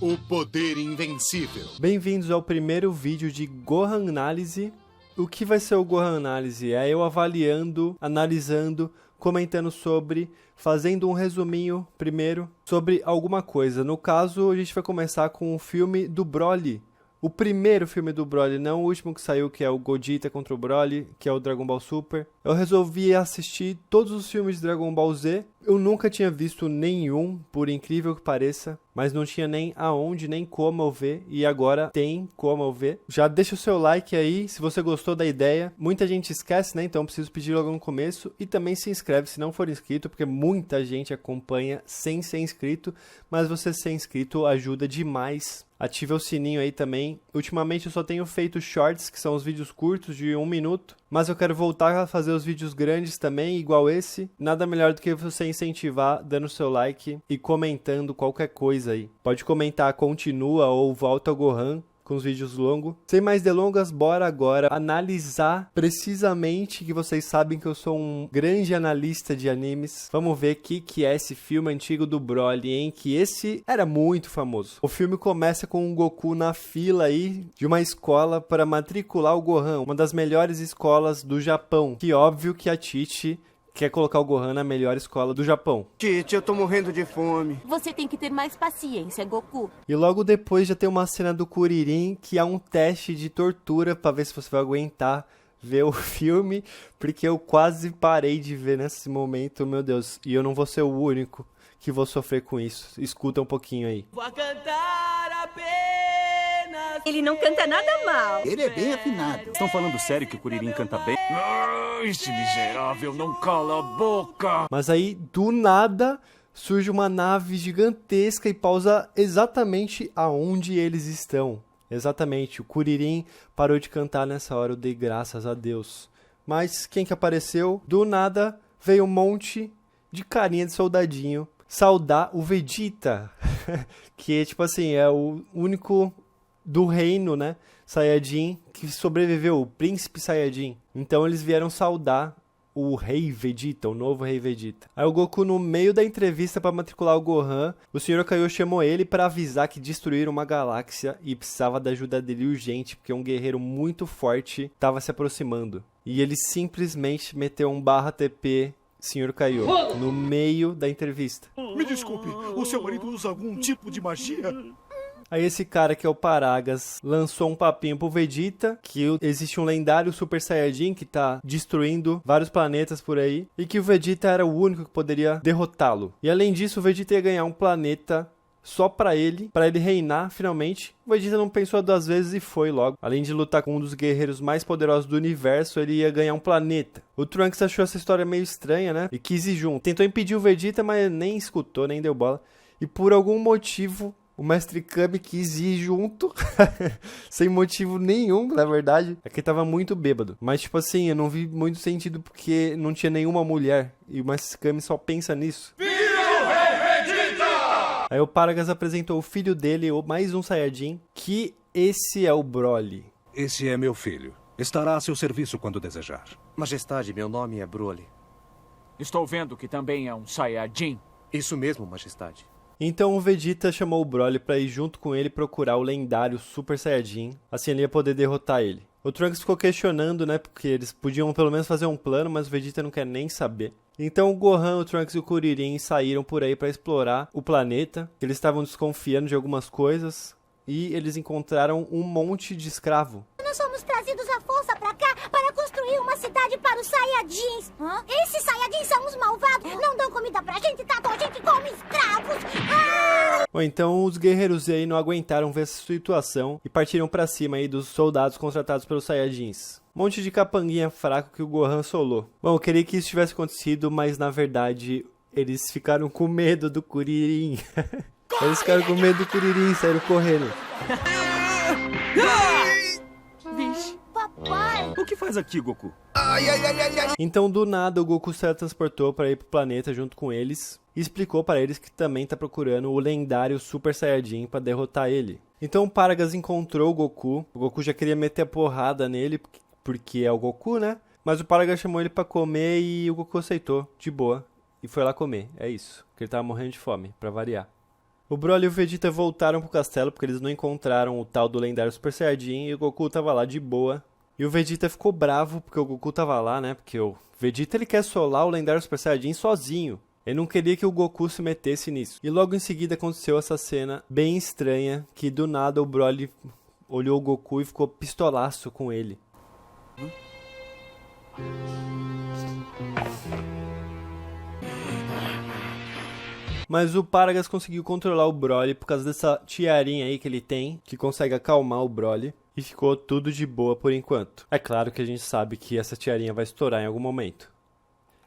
O poder invencível. Bem-vindos ao primeiro vídeo de Gohan Análise. O que vai ser o Gohan Análise? É eu avaliando, analisando, comentando sobre, fazendo um resuminho primeiro sobre alguma coisa. No caso, a gente vai começar com o filme do Broly. O primeiro filme do Broly, não o último que saiu, que é o Gogeta contra o Broly, que é o Dragon Ball Super. Eu resolvi assistir todos os filmes de Dragon Ball Z. Eu nunca tinha visto nenhum, por incrível que pareça, mas não tinha nem aonde, nem como eu ver, e agora tem como eu ver. Já deixa o seu like aí, se você gostou da ideia. Muita gente esquece, né? Então eu preciso pedir logo no começo. E também se inscreve se não for inscrito, porque muita gente acompanha sem ser inscrito, mas você ser inscrito ajuda demais. Ative o sininho aí também. Ultimamente eu só tenho feito shorts, que são os vídeos curtos de 1 minuto. Mas eu quero voltar a fazer os vídeos grandes também, igual esse. Nada melhor do que você incentivar dando seu like e comentando qualquer coisa aí. Pode comentar continua ou volta ao Gohan com os vídeos longos. Sem mais delongas, bora agora analisar precisamente, que vocês sabem que eu sou um grande analista de animes. Vamos ver o que é esse filme antigo do Broly, hein? Que esse era muito famoso. O filme começa com o Goku na fila aí de uma escola para matricular o Gohan, uma das melhores escolas do Japão. Que óbvio que a Tite quer colocar o Gohan na melhor escola do Japão. Tite, eu tô morrendo de fome. Você tem que ter mais paciência, Goku. E logo depois já tem uma cena do Kuririn, que é um teste de tortura pra ver se você vai aguentar ver o filme, porque eu quase parei de ver nesse momento, meu Deus. E eu não vou ser o único que vou sofrer com isso. Escuta um pouquinho aí. Vou cantar apenas. Ele não canta nada mal. Ele é bem afinado. Estão falando sério que o Kuririn canta bem? Este miserável não cala a boca. Mas aí, do nada, surge uma nave gigantesca e pausa exatamente aonde eles estão. Exatamente, o Kuririn parou de cantar nessa hora, eu dei graças a Deus. Mas quem que apareceu? Do nada, veio um monte de carinha de soldadinho saudar o Vegeta. Que, tipo assim, é o único do reino, né, Saiyajin, que sobreviveu, o Príncipe Saiyajin. Então eles vieram saudar o Rei Vegeta, o novo Rei Vegeta. Aí o Goku, no meio da entrevista para matricular o Gohan, o Sr. Kaiô chamou ele para avisar que destruíram uma galáxia e precisava da ajuda dele urgente, porque um guerreiro muito forte estava se aproximando. E ele simplesmente meteu um /TP Sr. Kaiô no meio da entrevista. Me desculpe, o seu marido usa algum tipo de magia? Aí esse cara que é o Paragas lançou um papinho pro Vegeta, que existe um lendário Super Saiyajin que tá destruindo vários planetas por aí, e que o Vegeta era o único que poderia derrotá-lo. E além disso, o Vegeta ia ganhar um planeta só pra ele reinar finalmente. O Vegeta não pensou duas vezes e foi logo. Além de lutar com um dos guerreiros mais poderosos do universo, ele ia ganhar um planeta. O Trunks achou essa história meio estranha, né? E quis ir junto. Tentou impedir o Vegeta, mas nem escutou, nem deu bola. E por algum motivo, o Mestre Kami quis ir junto, sem motivo nenhum, na verdade. É que ele tava muito bêbado. Mas, tipo assim, eu não vi muito sentido porque não tinha nenhuma mulher. E o Mestre Kami só pensa nisso. Aí o Paragas apresentou o filho dele, mais um Saiyajin, que esse é o Broly. Esse é meu filho. Estará a seu serviço quando desejar. Majestade, meu nome é Broly. Estou vendo que também é um Saiyajin. Isso mesmo, Majestade. Então o Vegeta chamou o Broly pra ir junto com ele procurar o lendário Super Saiyajin, assim ele ia poder derrotar ele. O Trunks ficou questionando, né, porque eles podiam pelo menos fazer um plano, mas o Vegeta não quer nem saber. Então o Gohan, o Trunks e o Kuririn saíram por aí pra explorar o planeta, que eles estavam desconfiando de algumas coisas, e eles encontraram um monte de escravo. Nós somos trazidos à força pra cá para construir uma cidade para os Saiyajins. Esses Saiyajins são os malvados, não dão comida pra gente, tratam a gente como escravos. Bom, então os guerreiros aí não aguentaram ver essa situação e partiram pra cima aí dos soldados contratados pelos Saiyajins. Um monte de capanguinha fraco que o Gohan solou. Bom, eu queria que isso tivesse acontecido, mas na verdade eles ficaram com medo do Kuririn. Eles ficaram com medo do Kuririn e saíram correndo. Vixe. Papai! O que faz aqui, Goku? Então do nada o Goku se teletransportou para ir pro planeta junto com eles e explicou para eles que também tá procurando o lendário Super Saiyajin para derrotar ele. Então o Paragas encontrou o Goku já queria meter a porrada nele porque é o Goku, né? Mas o Paragas chamou ele para comer e o Goku aceitou, de boa, e foi lá comer, é isso, porque ele tava morrendo de fome, para variar. O Broly e o Vegeta voltaram pro castelo porque eles não encontraram o tal do lendário Super Saiyajin e o Goku tava lá de boa. E o Vegeta ficou bravo porque o Goku tava lá, né? Porque o Vegeta ele quer solar o lendário Super Saiyajin sozinho. Ele não queria que o Goku se metesse nisso. E logo em seguida aconteceu essa cena bem estranha que do nada o Broly olhou o Goku e ficou pistolaço com ele. Mas o Paragas conseguiu controlar o Broly por causa dessa tiarinha aí que ele tem, que consegue acalmar o Broly. E ficou tudo de boa por enquanto. É claro que a gente sabe que essa tiarinha vai estourar em algum momento.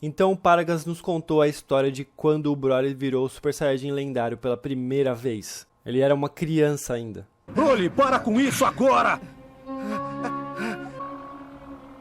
Então o Paragas nos contou a história de quando o Broly virou o Super Saiyajin lendário pela primeira vez. Ele era uma criança ainda. Broly, para com isso agora!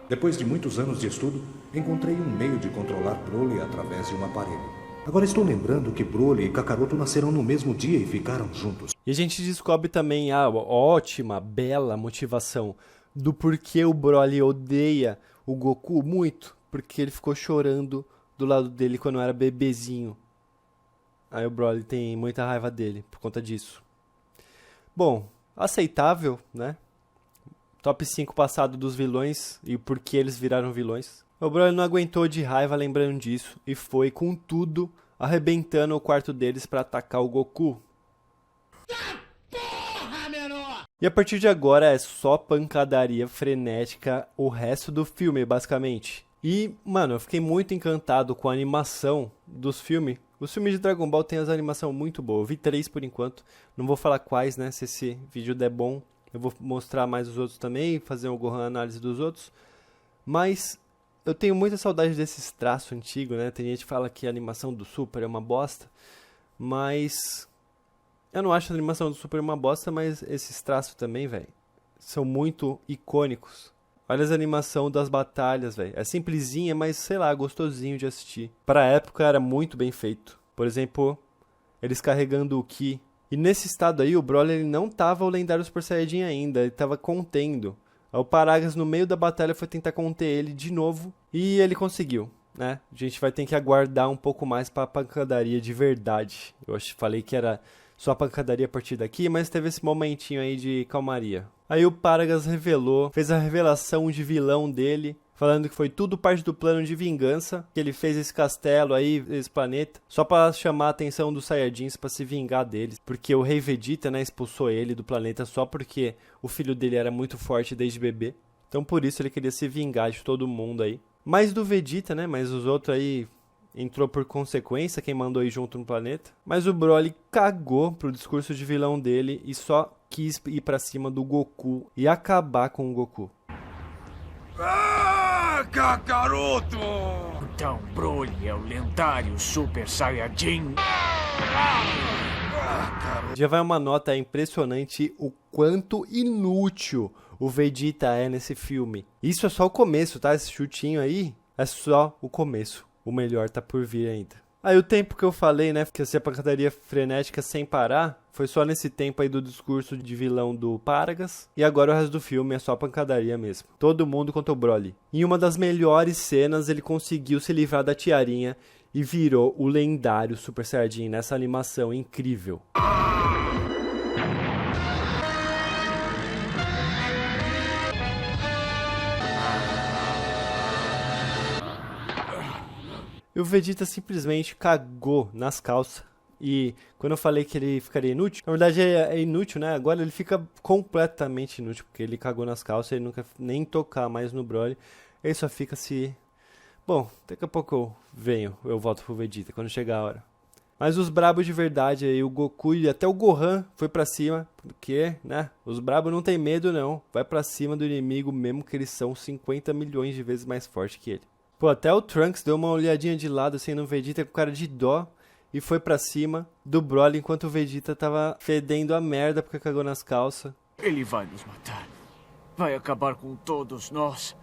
Depois de muitos anos de estudo, encontrei um meio de controlar Broly através de um aparelho. Agora estou lembrando que Broly e Kakaroto nasceram no mesmo dia e ficaram juntos. E a gente descobre também a ótima, bela motivação do porquê o Broly odeia o Goku muito. Porque ele ficou chorando do lado dele quando era bebezinho. Aí o Broly tem muita raiva dele por conta disso. Bom, aceitável, né? Top 5 passado dos vilões e por que eles viraram vilões. O Broly não aguentou de raiva lembrando disso e foi com tudo arrebentando o quarto deles para atacar o Goku. E a partir de agora é só pancadaria frenética o resto do filme, basicamente. E, mano, eu fiquei muito encantado com a animação dos filmes. Os filmes de Dragon Ball tem as animações muito boas. Eu vi 3 por enquanto. Não vou falar quais, né? Se esse vídeo der bom, eu vou mostrar mais os outros também, fazer um Gohan análise dos outros. Mas eu tenho muita saudade desses traços antigos, né? Tem gente que fala que a animação do Super é uma bosta. Mas eu não acho a animação do Super uma bosta, mas esses traços também, velho, são muito icônicos. Olha as animações das batalhas, velho. É simplesinha, mas, sei lá, gostosinho de assistir. Pra época era muito bem feito. Por exemplo, eles carregando o Ki. E nesse estado aí, o Broly ele não tava o lendário Super Saiyajin ainda. Ele tava contendo. Aí o Paragas, no meio da batalha, foi tentar conter ele de novo. E ele conseguiu, né? A gente vai ter que aguardar um pouco mais pra pancadaria de verdade. Eu falei que era só pancadaria a partir daqui, mas teve esse momentinho aí de calmaria. Aí o Paragas fez a revelação de vilão dele, falando que foi tudo parte do plano de vingança, que ele fez esse castelo aí, esse planeta, só pra chamar a atenção dos Saiyajins pra se vingar deles, porque o Rei Vegeta, né, expulsou ele do planeta só porque o filho dele era muito forte desde bebê. Então por isso ele queria se vingar de todo mundo aí. Mais do Vegeta, né, mas os outros aí entrou por consequência, quem mandou ir junto no planeta. Mas o Broly cagou pro discurso de vilão dele e só quis ir pra cima do Goku e acabar com o Goku. Ah, Kakaroto! Então Broly é o lendário Super Saiyajin. Já vai uma nota impressionante o quanto inútil o Vegeta é nesse filme. Isso é só o começo, tá? Esse chutinho aí é só o começo. O melhor tá por vir ainda. Aí o tempo que eu falei, né, que ia ser a pancadaria frenética sem parar, foi só nesse tempo aí do discurso de vilão do Paragas. E agora o resto do filme é só pancadaria mesmo. Todo mundo contra o Broly. Em uma das melhores cenas, ele conseguiu se livrar da tiarinha e virou o lendário Super Saiyajin nessa animação incrível. E o Vegeta simplesmente cagou nas calças. E quando eu falei que ele ficaria inútil, na verdade é inútil, né? Agora ele fica completamente inútil, porque ele cagou nas calças, ele nunca nem tocar mais no Broly. Ele só fica se... Bom, daqui a pouco eu volto pro Vegeta, quando chegar a hora. Mas os brabos de verdade aí, o Goku e até o Gohan foi pra cima, porque, né? Os brabos não tem medo não, vai pra cima do inimigo mesmo que eles são 50 milhões de vezes mais fortes que ele. Pô, até o Trunks deu uma olhadinha de lado assim no Vegeta com cara de dó e foi pra cima do Broly enquanto o Vegeta tava fedendo a merda porque cagou nas calças. Ele vai nos matar. Vai acabar com todos nós.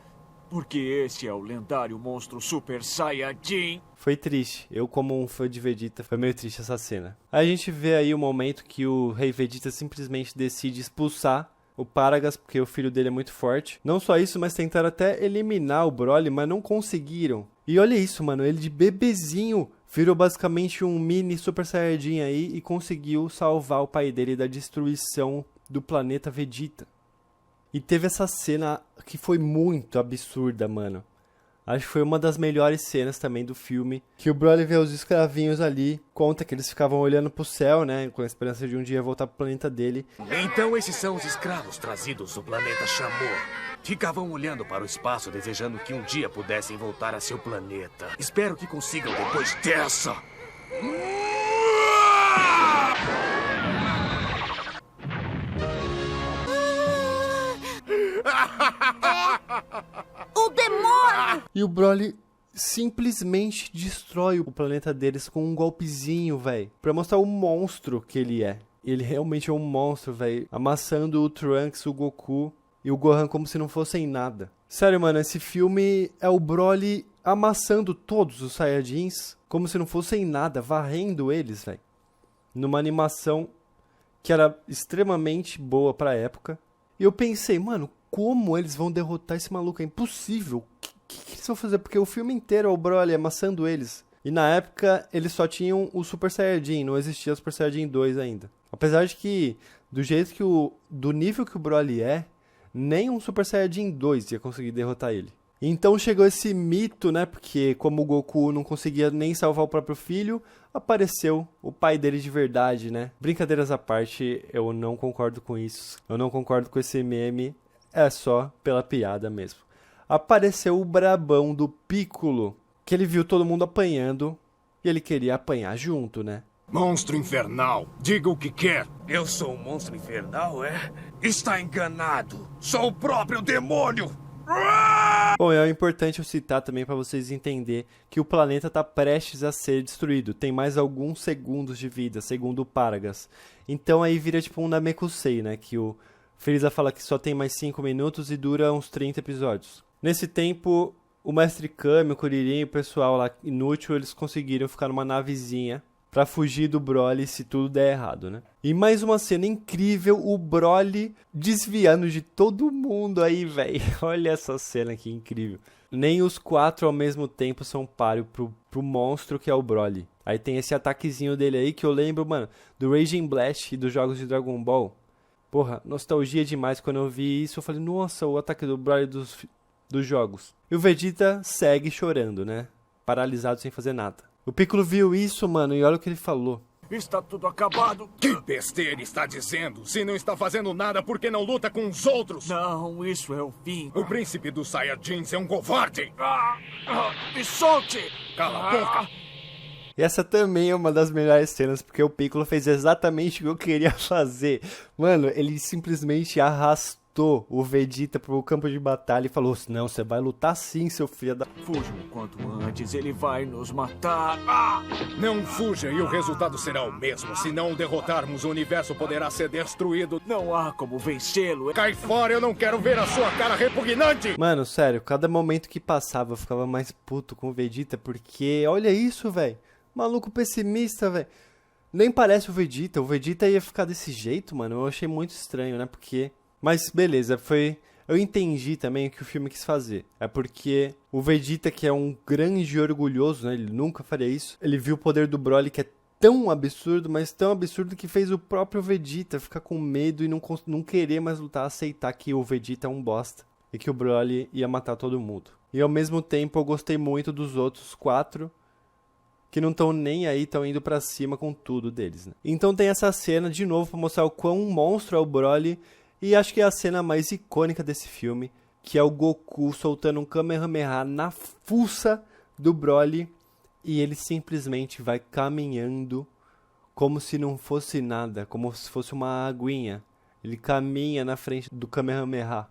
Porque esse é o lendário monstro Super Saiyajin. Foi triste. Eu, como um fã de Vegeta, foi meio triste essa cena. Aí a gente vê aí o momento que o Rei Vegeta simplesmente decide expulsar o Paragas, porque o filho dele é muito forte. Não só isso, mas tentaram até eliminar o Broly, mas não conseguiram. E olha isso, mano, ele de bebezinho virou basicamente um mini Super Saiyajin aí e conseguiu salvar o pai dele da destruição do planeta Vegeta. E teve essa cena que foi muito absurda, mano. Acho que foi uma das melhores cenas também do filme. Que o Broly vê os escravinhos ali, conta que eles ficavam olhando pro céu, né? Com a esperança de um dia voltar pro planeta dele. Então esses são os escravos trazidos do planeta Chamor. Ficavam olhando para o espaço, desejando que um dia pudessem voltar a seu planeta. Espero que consigam depois dessa. O demônio! E o Broly simplesmente destrói o planeta deles com um golpezinho, velho. Pra mostrar o monstro que ele é. Ele realmente é um monstro, velho. Amassando o Trunks, o Goku e o Gohan como se não fossem nada. Sério, mano, esse filme é o Broly amassando todos os Saiyajins como se não fossem nada, varrendo eles, velho. Numa animação que era extremamente boa pra época. E eu pensei, mano, como eles vão derrotar esse maluco? É impossível. O que eles vão fazer? Porque o filme inteiro é o Broly amassando eles. E na época, eles só tinham o Super Saiyajin, não existia o Super Saiyajin 2 ainda. Apesar de que, do jeito que do nível que o Broly é, nem um Super Saiyajin 2 ia conseguir derrotar ele. Então chegou esse mito, né? Porque como o Goku não conseguia nem salvar o próprio filho, apareceu o pai dele de verdade, né? Brincadeiras à parte, eu não concordo com isso. Eu não concordo com esse meme. É só pela piada mesmo. Apareceu o brabão do Piccolo, que ele viu todo mundo apanhando e ele queria apanhar junto, né? Monstro infernal, diga o que quer. Eu sou um monstro infernal, é? Está enganado. Sou o próprio demônio. Bom, é importante eu citar também para vocês entenderem que o planeta está prestes a ser destruído. Tem mais alguns segundos de vida, segundo o Paragas. Então aí vira tipo um Namekusei, né? Que o Frieza fala que só tem mais 5 minutos e dura uns 30 episódios. Nesse tempo, o Mestre Kami, o Kuririn e o pessoal lá inútil, eles conseguiram ficar numa navezinha pra fugir do Broly se tudo der errado, né? E mais uma cena incrível, o Broly desviando de todo mundo aí, velho. Olha essa cena aqui, incrível. Nem os 4 ao mesmo tempo são páreo pro monstro que é o Broly. Aí tem esse ataquezinho dele aí que eu lembro, mano, do Raging Blast e dos jogos de Dragon Ball. Porra, nostalgia demais. Quando eu vi isso, eu falei, nossa, o ataque do Broly dos jogos. E o Vegeta segue chorando, né? Paralisado sem fazer nada. O Piccolo viu isso, mano, e olha o que ele falou. Está tudo acabado. Que besteira está dizendo? Se não está fazendo nada, por que não luta com os outros? Não, isso é o fim. O príncipe dos Saiyajins é um covarde. Me solte! Cala a boca. E essa também é uma das melhores cenas, porque o Piccolo fez exatamente o que eu queria fazer. Mano, ele simplesmente arrastou o Vegeta pro campo de batalha e falou, não, você vai lutar sim, seu filho da... Fujam o quanto antes, ele vai nos matar. Não fuja e o resultado será o mesmo. Se não o derrotarmos, o universo poderá ser destruído. Não há como vencê-lo. Cai fora, eu não quero ver a sua cara repugnante. Mano, sério, cada momento que passava eu ficava mais puto com o Vegeta, porque olha isso, velho. Maluco pessimista, velho. Nem parece o Vegeta ia ficar desse jeito, mano. Eu achei muito estranho, né? Porque... Mas beleza, eu entendi também o que o filme quis fazer. É porque o Vegeta, que é um grande orgulhoso, né? Ele nunca faria isso. Ele viu o poder do Broly, que é tão absurdo, mas tão absurdo que fez o próprio Vegeta ficar com medo e não querer mais lutar, aceitar que o Vegeta é um bosta. E que o Broly ia matar todo mundo. E ao mesmo tempo eu gostei muito dos outros 4... que não estão nem aí, estão indo pra cima com tudo deles, né? Então tem essa cena de novo pra mostrar o quão monstro é o Broly. E acho que é a cena mais icônica desse filme, que é o Goku soltando um Kamehameha na fuça do Broly. E ele simplesmente vai caminhando como se não fosse nada, como se fosse uma aguinha. Ele caminha na frente do Kamehameha.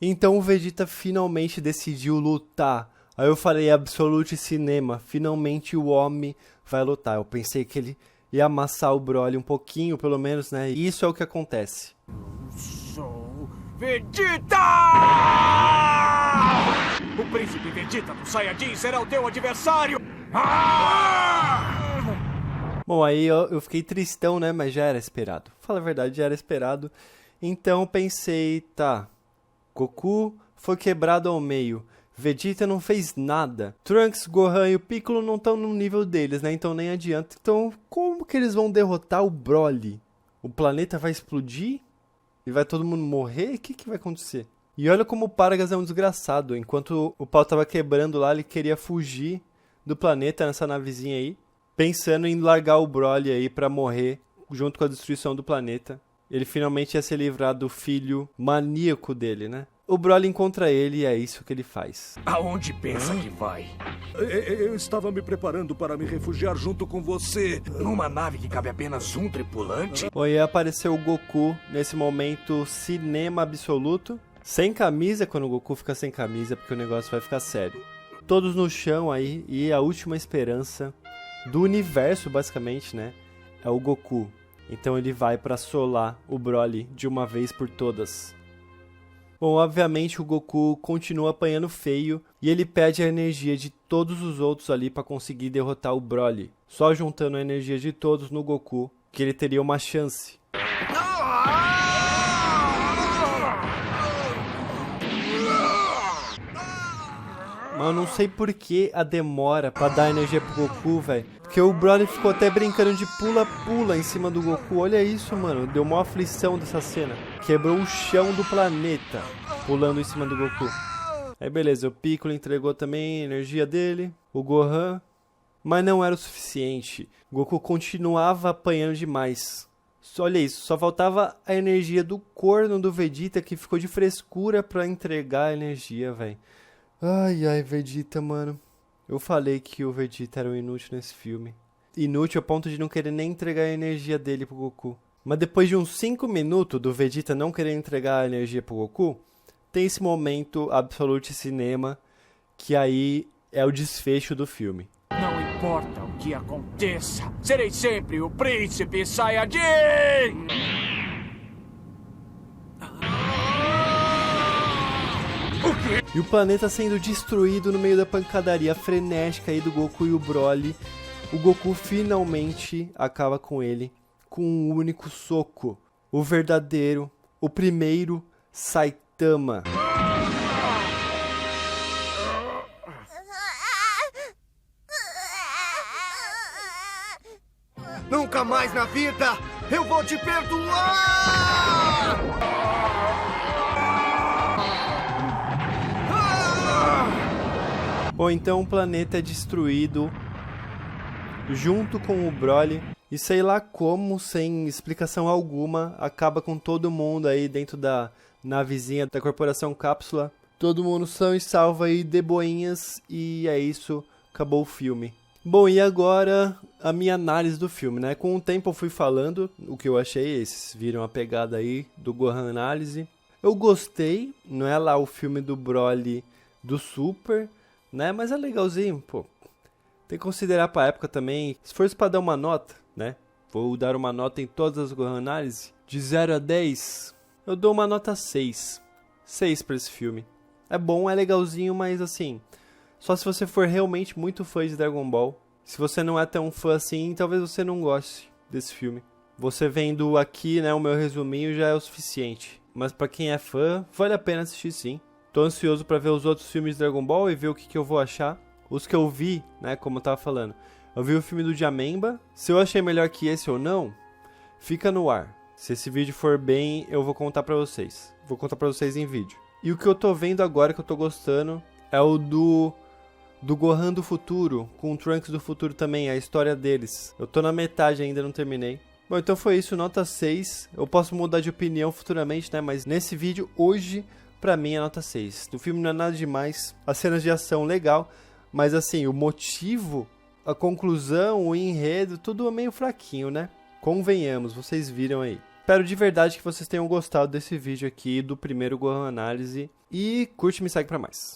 Então o Vegeta finalmente decidiu lutar. Aí eu falei, Absolute Cinema, finalmente o homem vai lutar. Eu pensei que ele ia amassar o Broly um pouquinho, pelo menos, né? E isso é o que acontece. Sou Vegeta! O príncipe Vegeta do Saiyajin será o teu adversário! Bom, aí eu fiquei tristão, né? Mas já era esperado. Fala a verdade, já era esperado. Então pensei, tá, Goku foi quebrado ao meio. Vegeta não fez nada. Trunks, Gohan e o Piccolo não estão no nível deles, né? Então nem adianta. Então como que eles vão derrotar o Broly? O planeta vai explodir? E vai todo mundo morrer? O que vai acontecer? E olha como o Paragas é um desgraçado. Enquanto o pau tava quebrando lá, ele queria fugir do planeta nessa navezinha aí. Pensando em largar o Broly aí pra morrer junto com a destruição do planeta. Ele finalmente ia se livrar do filho maníaco dele, né? O Broly encontra ele e é isso que ele faz. Aonde pensa que vai? Eu estava me preparando para me refugiar junto com você. Numa nave que cabe apenas um tripulante? Bom, e aí apareceu o Goku nesse momento cinema absoluto. Sem camisa, quando o Goku fica sem camisa, porque o negócio vai ficar sério. Todos no chão aí, e a última esperança do universo, basicamente, né? É o Goku. Então ele vai pra solar o Broly de uma vez por todas. Bom, obviamente o Goku continua apanhando feio e ele pede a energia de todos os outros ali pra conseguir derrotar o Broly. Só juntando a energia de todos no Goku que ele teria uma chance. Mas eu não sei por que a demora pra dar energia pro Goku, velho. Porque o Broly ficou até brincando de pula-pula em cima do Goku. Olha isso, mano. Deu uma aflição dessa cena. Quebrou o chão do planeta pulando em cima do Goku. Aí beleza, o Piccolo entregou também a energia dele. O Gohan. Mas não era o suficiente. O Goku continuava apanhando demais. Olha isso, só faltava a energia do corno do Vegeta que ficou de frescura pra entregar a energia, velho. Ai, Vegeta, mano. Eu falei que o Vegeta era um inútil nesse filme. Inútil a ponto de não querer nem entregar a energia dele pro Goku. Mas depois de uns 5 minutos do Vegeta não querer entregar a energia pro Goku, tem esse momento Absolute Cinema, que aí é o desfecho do filme. Não importa o que aconteça, serei sempre o Príncipe Saiyajin! E o planeta sendo destruído no meio da pancadaria frenética aí do Goku e o Broly. O Goku finalmente acaba com ele com um único soco. O verdadeiro, o primeiro Saitama. Nunca mais na vida eu vou te perdoar! Bom, então o planeta é destruído junto com o Broly. E sei lá como, sem explicação alguma, acaba com todo mundo aí dentro da navezinha da Corporação Cápsula. Todo mundo são e salvo aí de boinhas. E é isso, acabou o filme. Bom, e agora a minha análise do filme, né? Com o tempo eu fui falando o que eu achei. Vocês viram a pegada aí do Gohan Análise. Eu gostei, não é lá o filme do Broly do Super, né? Mas é legalzinho, pô. Tem que considerar pra época também. Se fosse pra dar uma nota, né? Vou dar uma nota em todas as Gohan Análise. De 0 a 10, eu dou uma nota 6. 6 pra esse filme. É bom, é legalzinho, mas assim... Só se você for realmente muito fã de Dragon Ball. Se você não é tão fã assim, talvez você não goste desse filme. Você vendo aqui, né, o meu resuminho já é o suficiente. Mas pra quem é fã, vale a pena assistir sim. Tô ansioso pra ver os outros filmes de Dragon Ball e ver o que eu vou achar. Os que eu vi, né, como eu tava falando. Eu vi o filme do Janemba. Se eu achei melhor que esse ou não, fica no ar. Se esse vídeo for bem, eu vou contar pra vocês. Vou contar pra vocês em vídeo. E o que eu tô vendo agora, que eu tô gostando, é o do Gohan do futuro, com o Trunks do futuro também, a história deles. Eu tô na metade ainda, não terminei. Bom, então foi isso, nota 6. Eu posso mudar de opinião futuramente, né? Mas nesse vídeo, hoje, pra mim é nota 6. O filme não é nada demais. As cenas de ação, legal. Mas assim, o motivo, a conclusão, o enredo, tudo é meio fraquinho, né? Convenhamos, vocês viram aí. Espero de verdade que vocês tenham gostado desse vídeo aqui, do primeiro Gohan Análise. E curte e me segue pra mais.